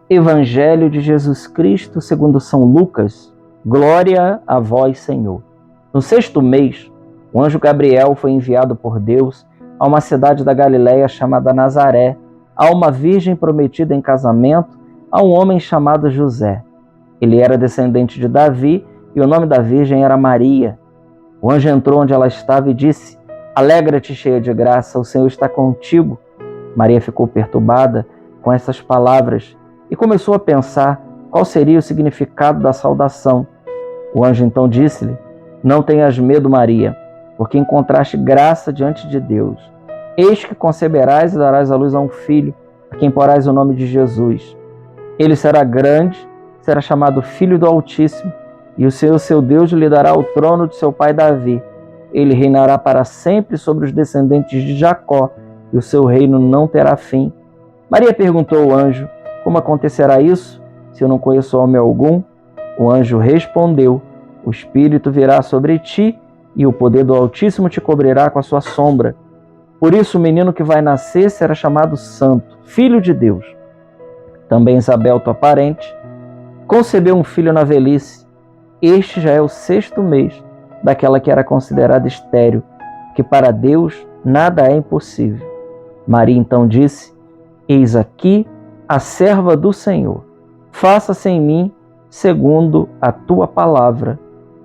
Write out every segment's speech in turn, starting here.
Evangelho de Jesus Cristo segundo São Lucas. Glória a vós, Senhor. No 6º mês, o anjo Gabriel foi enviado por Deus a uma cidade da Galiléia chamada Nazaré, a uma virgem prometida em casamento a um homem chamado José. Ele era descendente de Davi e o nome da virgem era Maria. O anjo entrou onde ela estava e disse: Alegra-te, cheia de graça, o Senhor está contigo. Maria ficou perturbada com essas palavras e começou a pensar qual seria o significado da saudação. O anjo então disse-lhe: Não tenhas medo, Maria, porque encontraste graça diante de Deus. Eis que conceberás e darás à luz a um filho, a quem porás o nome de Jesus. Ele será grande, será chamado Filho do Altíssimo, e o Senhor, seu Deus, lhe dará o trono de seu pai Davi. Ele reinará para sempre sobre os descendentes de Jacó, e o seu reino não terá fim. Maria perguntou ao anjo: Como acontecerá isso, se eu não conheço homem algum? O anjo respondeu: O Espírito virá sobre ti, e o poder do Altíssimo te cobrirá com a sua sombra. Por isso o menino que vai nascer será chamado Santo, Filho de Deus. Também Isabel, tua parente, concebeu um filho na velhice. Este já é o 6º mês daquela que era considerada estéril, que para Deus nada é impossível. Maria então disse: Eis aqui a serva do Senhor. Faça-se em mim segundo a tua palavra.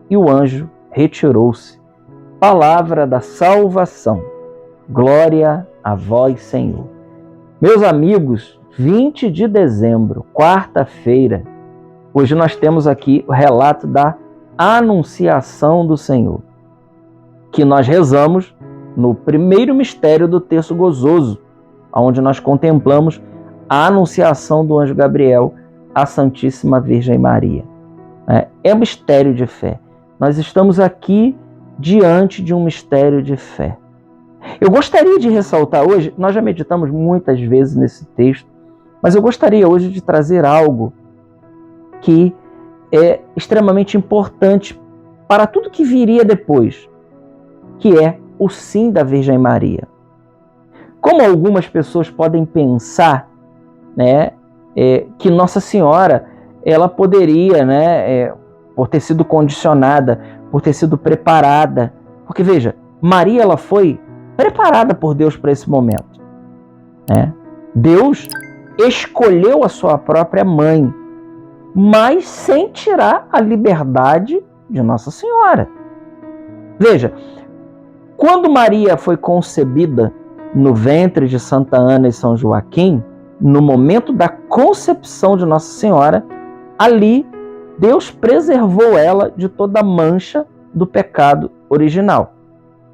E o anjo retirou-se. Palavra da salvação. Glória a vós, Senhor. Meus amigos, 20 de dezembro, quarta-feira, hoje nós temos aqui o relato da Anunciação do Senhor, que nós rezamos no primeiro mistério do Terço Gozoso, onde nós contemplamos a anunciação do anjo Gabriel à Santíssima Virgem Maria. É um mistério de fé. Nós estamos aqui diante de um mistério de fé. Eu gostaria de ressaltar hoje, nós já meditamos muitas vezes nesse texto, mas eu gostaria hoje de trazer algo que é extremamente importante para tudo que viria depois, que é o sim da Virgem Maria. Como algumas pessoas podem pensar, que Nossa Senhora ela poderia, por ter sido condicionada, por ter sido preparada, porque veja, Maria ela foi preparada por Deus para esse momento. Deus escolheu a sua própria mãe, mas sem tirar a liberdade de Nossa Senhora. Veja, quando Maria foi concebida no ventre de Santa Ana e São Joaquim, no momento da concepção de Nossa Senhora, ali Deus preservou ela de toda mancha do pecado original.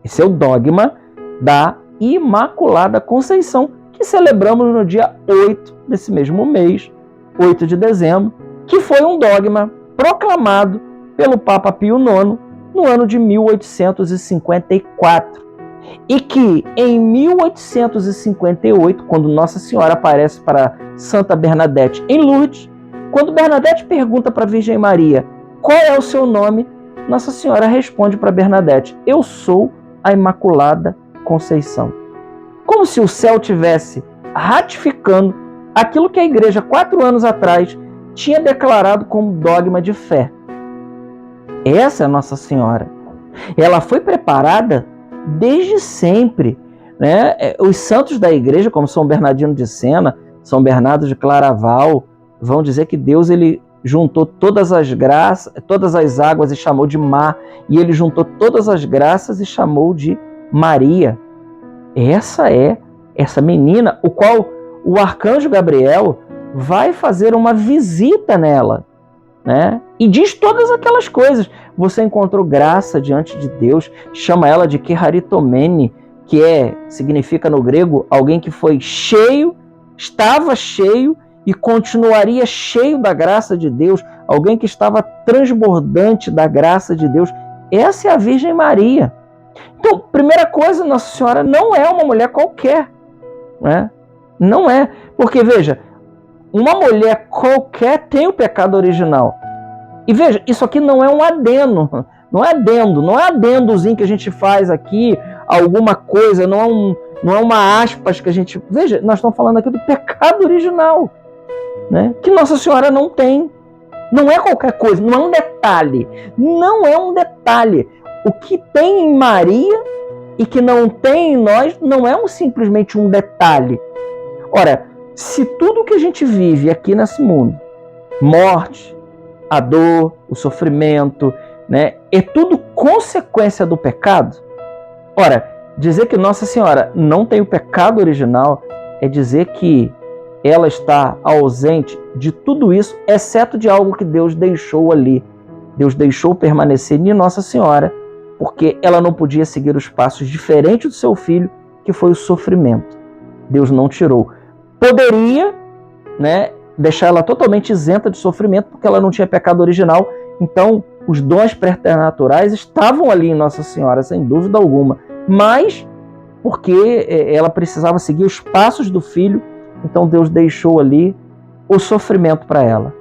Esse é o dogma da Imaculada Conceição, que celebramos no dia 8 desse mesmo mês, 8 de dezembro, que foi um dogma proclamado pelo Papa Pio IX no ano de 1854. E que em 1858, quando Nossa Senhora aparece para Santa Bernadette em Lourdes, quando Bernadette pergunta para a Virgem Maria qual é o seu nome, Nossa Senhora responde para Bernadette: Eu sou a Imaculada Conceição. Como se o céu tivesse ratificando aquilo que a Igreja 4 anos atrás tinha declarado como dogma de fé. Essa é Nossa Senhora. Ela foi preparada desde sempre. Os santos da Igreja, como São Bernardino de Sena, São Bernardo de Claraval, vão dizer que Deus ele juntou todas as graças, todas as águas e chamou de mar, e ele juntou todas as graças e chamou de Maria. Essa é essa menina, o qual o arcanjo Gabriel vai fazer uma visita nela, e diz todas aquelas coisas. Você encontrou graça diante de Deus, chama ela de Keharitomene, que significa no grego alguém que foi cheio, estava cheio e continuaria cheio da graça de Deus, alguém que estava transbordante da graça de Deus. Essa é a Virgem Maria. Então, primeira coisa, Nossa Senhora não é uma mulher qualquer. Não é. Porque, veja, uma mulher qualquer tem o pecado original. E veja, isso aqui não é um adendo. Não é adendozinho que a gente faz aqui, alguma coisa, não é uma aspas que a gente... Veja, nós estamos falando aqui do pecado original. né, que Nossa Senhora não tem. Não é qualquer coisa, não é um detalhe. Não é um detalhe. O que tem em Maria e que não tem em nós não é simplesmente um detalhe. Ora, se tudo que a gente vive aqui nesse mundo, morte, a dor, o sofrimento, né, é tudo consequência do pecado. Ora, dizer que Nossa Senhora não tem o pecado original é dizer que ela está ausente de tudo isso, exceto de algo que Deus deixou ali. Deus deixou permanecer em Nossa Senhora, porque ela não podia seguir os passos diferentes do seu filho, que foi o sofrimento. Deus não tirou. Poderia, né, deixar ela totalmente isenta de sofrimento, porque ela não tinha pecado original. Então, os dons preternaturais estavam ali em Nossa Senhora, sem dúvida alguma. Mas, porque ela precisava seguir os passos do filho, então Deus deixou ali o sofrimento para ela.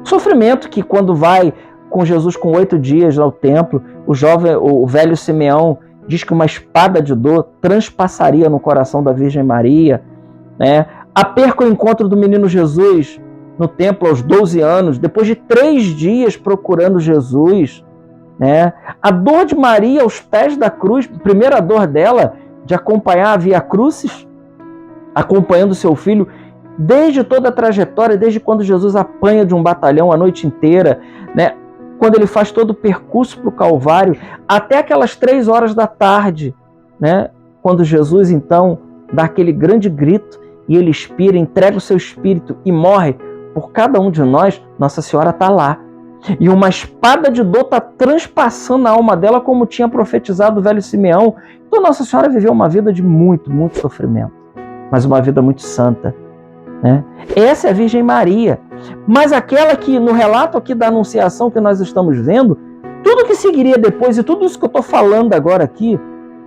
Sofrimento que, quando vai com Jesus com 8 dias ao templo, o velho Simeão diz que uma espada de dor transpassaria no coração da Virgem Maria. A perca o encontro do menino Jesus no templo aos 12 anos, depois de 3 dias procurando Jesus. A dor de Maria aos pés da cruz, primeira dor dela de acompanhar a Via Crucis, acompanhando seu filho, desde toda a trajetória, desde quando Jesus apanha de um batalhão a noite inteira, quando ele faz todo o percurso para o Calvário, até aquelas 3 horas da tarde, quando Jesus então dá aquele grande grito e ele expira, entrega o seu espírito e morre por cada um de nós. Nossa Senhora está lá. E uma espada de dor está transpassando a alma dela, como tinha profetizado o velho Simeão. Então Nossa Senhora viveu uma vida de muito, muito sofrimento, mas uma vida muito santa. Essa é a Virgem Maria. Mas aquela que, no relato aqui da Anunciação que nós estamos vendo, tudo que seguiria depois e tudo isso que eu estou falando agora aqui,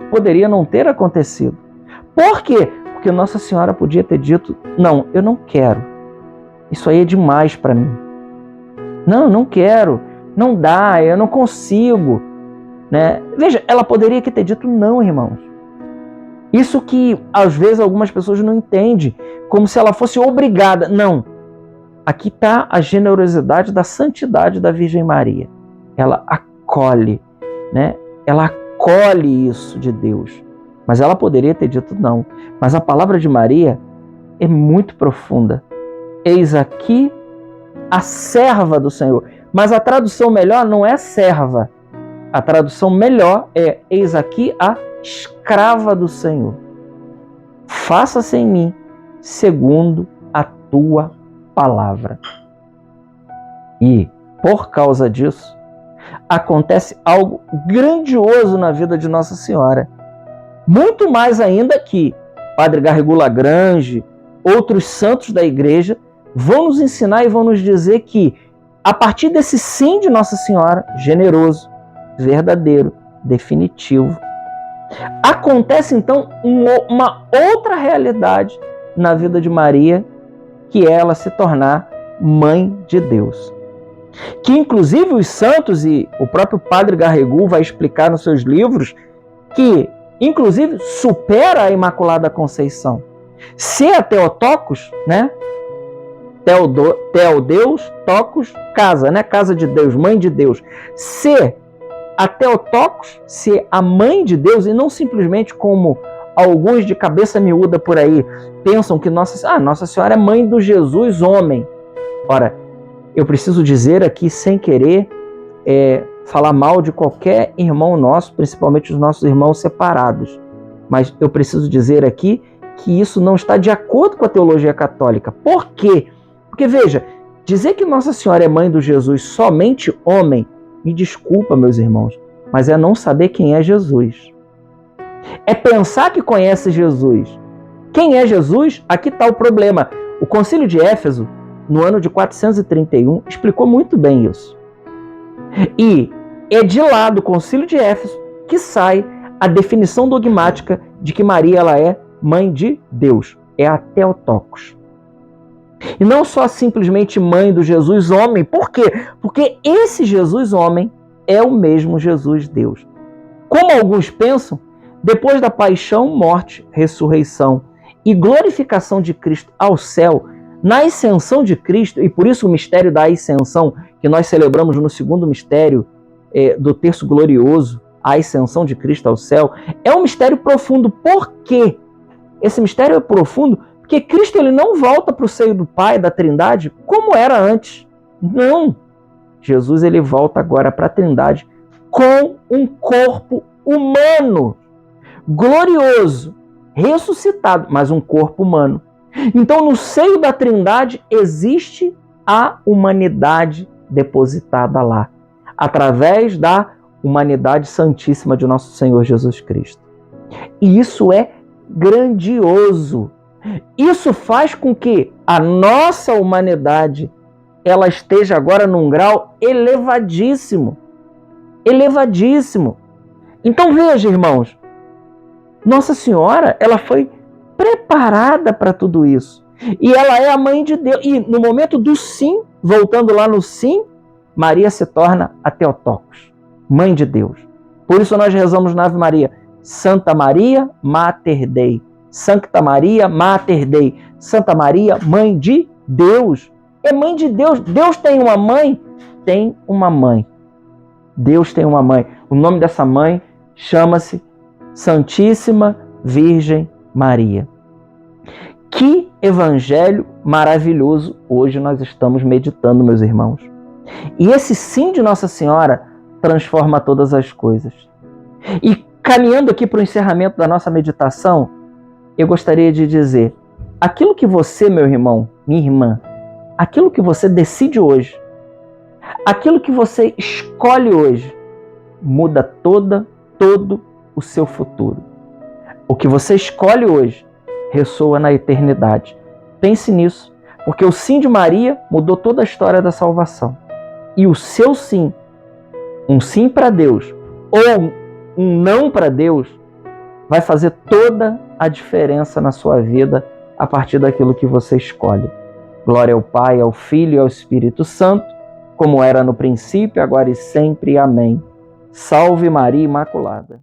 poderia não ter acontecido. Por quê? Porque Nossa Senhora podia ter dito: não, eu não quero. Isso aí é demais para mim. Não, não quero. Não dá, eu não consigo. Veja, ela poderia ter dito não, irmãos. Isso que, às vezes, algumas pessoas não entendem, como se ela fosse obrigada. Não. Aqui está a generosidade da santidade da Virgem Maria. Ela acolhe, Ela acolhe isso de Deus. Mas ela poderia ter dito não. Mas a palavra de Maria é muito profunda. Eis aqui a serva do Senhor. Mas a tradução melhor não é serva. A tradução melhor é: eis aqui a escrava do Senhor. Faça-se em mim segundo a tua palavra. E, por causa disso, acontece algo grandioso na vida de Nossa Senhora. Muito mais ainda que Padre Garrigou Lagrange, outros santos da igreja, vão nos ensinar e vão nos dizer que, a partir desse sim de Nossa Senhora, generoso, verdadeiro, definitivo, acontece então uma outra realidade na vida de Maria, que é ela se tornar mãe de Deus. Que inclusive os santos e o próprio Padre Garrigou vai explicar nos seus livros que inclusive supera a Imaculada Conceição. Se a Theotokos, Theodeus, Tocos, casa, casa de Deus, mãe de Deus. Se a Theotokos, ser a mãe de Deus, e não simplesmente como alguns de cabeça miúda por aí pensam que Nossa Senhora é mãe do Jesus homem. Ora, eu preciso dizer aqui, sem querer falar mal de qualquer irmão nosso, principalmente os nossos irmãos separados, mas eu preciso dizer aqui que isso não está de acordo com a teologia católica. Por quê? Porque, veja, dizer que Nossa Senhora é mãe do Jesus somente homem, me desculpa, meus irmãos, mas é não saber quem é Jesus. É pensar que conhece Jesus. Quem é Jesus? Aqui está o problema. O Concílio de Éfeso, no ano de 431, explicou muito bem isso. E é de lá do Concílio de Éfeso que sai a definição dogmática de que Maria ela é mãe de Deus. É a Theotokos. E não só simplesmente mãe do Jesus homem. Por quê? Porque esse Jesus homem é o mesmo Jesus Deus. Como alguns pensam, depois da paixão, morte, ressurreição e glorificação de Cristo ao céu, Na ascensão de Cristo, e por isso o mistério da ascensão, que nós celebramos no segundo mistério do terço glorioso, a ascensão de Cristo ao céu, é um mistério profundo. Por quê? Esse mistério é profundo porque Cristo ele não volta para o seio do Pai, da Trindade, como era antes. Não. Jesus ele volta agora para a Trindade com um corpo humano, glorioso, ressuscitado, mas um corpo humano. Então, no seio da Trindade existe a humanidade depositada lá, através da humanidade santíssima de nosso Senhor Jesus Cristo. E isso é grandioso. Isso faz com que a nossa humanidade ela esteja agora num grau elevadíssimo. Elevadíssimo. Então veja, irmãos, Nossa Senhora, ela foi preparada para tudo isso. E ela é a mãe de Deus. E no momento do sim, voltando lá no sim, Maria se torna a Theotokos, mãe de Deus. Por isso nós rezamos na Ave Maria, Santa Maria, Mater Dei. Sancta Maria, Mater Dei. Santa Maria, mãe de Deus. É mãe de Deus. Deus tem uma mãe? Tem uma mãe. Deus tem uma mãe. O nome dessa mãe chama-se Santíssima Virgem Maria. Que evangelho maravilhoso hoje nós estamos meditando, meus irmãos. E esse sim de Nossa Senhora transforma todas as coisas. E caminhando aqui para o encerramento da nossa meditação, eu gostaria de dizer, aquilo que você, meu irmão, minha irmã, aquilo que você decide hoje, aquilo que você escolhe hoje, muda todo o seu futuro. O que você escolhe hoje ressoa na eternidade. Pense nisso, porque o sim de Maria mudou toda a história da salvação. E o seu sim, um sim para Deus ou um não para Deus, vai fazer toda a diferença na sua vida a partir daquilo que você escolhe. Glória ao Pai, ao Filho e ao Espírito Santo, como era no princípio, agora e sempre. Amém. Salve Maria Imaculada.